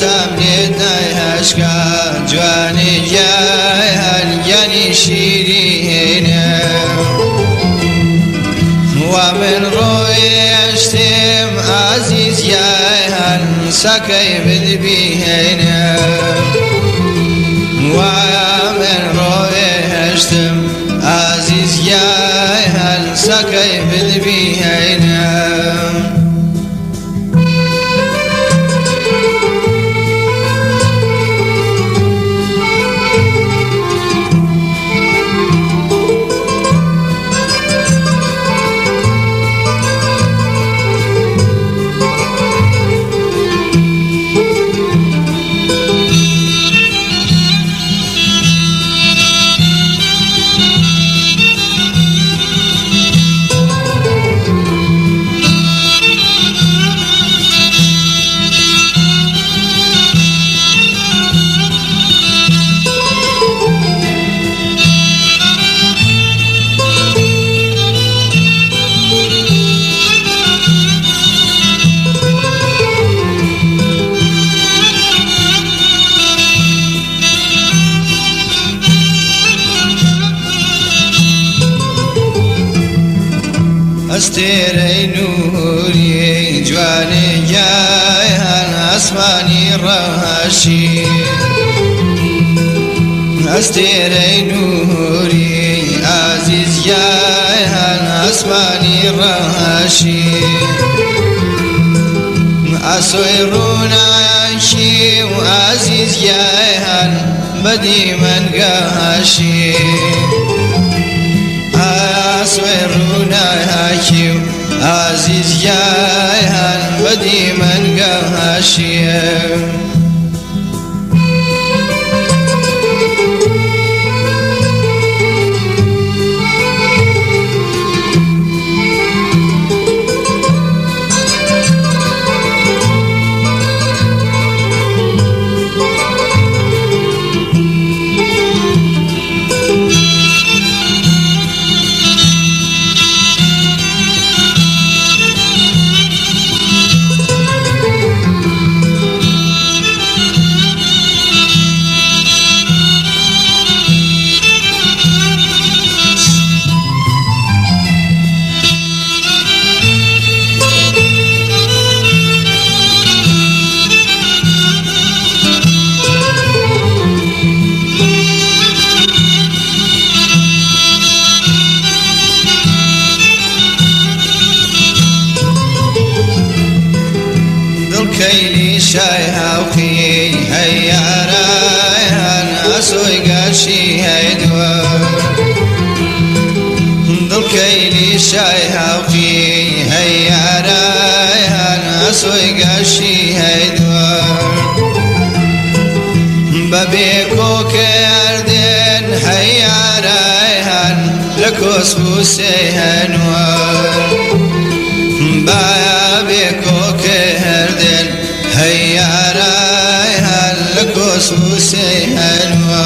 سامنێت هەشکا جوانی گیای هەرگیانی شیری هێنە وا من ڕۆیشتم عزیز یای هەر سەکەی بدبیهێنە وا من ڕۆیشتم عزیز یای هەر سەکەی بدبیهێنە ئەستێرەی نووری جوانی گیای هەن ئەسمانی ڕەهاشی ئەستێرەی نووری ئازیز گیای هەن ئەسمانی ڕەهاشی ئاسۆی ڕووناکی و ئازیز گیای هەن بەدی منگەهاشی ئاسۆی ڕووناکی و ئازیز گیای هەن بەدی منگەهاشیە کەیلی شای هاوقی هەیارای هەن ئاسۆی گەشی هەیدووە دڵکەیلی شای هاوقی هەیارای هەن ئاسۆی گەشی هەیدووە بەبێ کۆکە هەردێن هەیارای هەن لە کۆسبووسێ هەنووە بایا بێ کۆکە هەردێن هەیارای هەن لە کۆسبووسێ هەنووە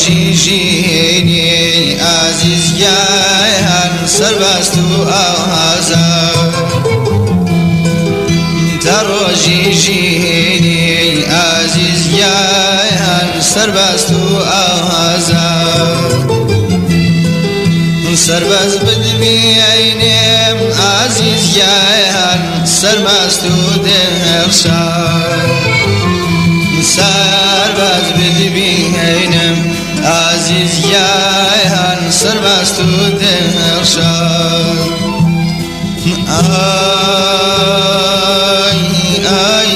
ژیژینی ئازیز گیای هەن سەربەست و ئاوهەزار تا ڕۆژی ژینی ئازیز گیای هەن سەربەست و ئاوهەزار سەربەست بدبیێنێم ئازیز گیای هەن سەربەست و دێهێڵشار سرباز ببینم عزیز یان سرباز تو دهرشاد آی آی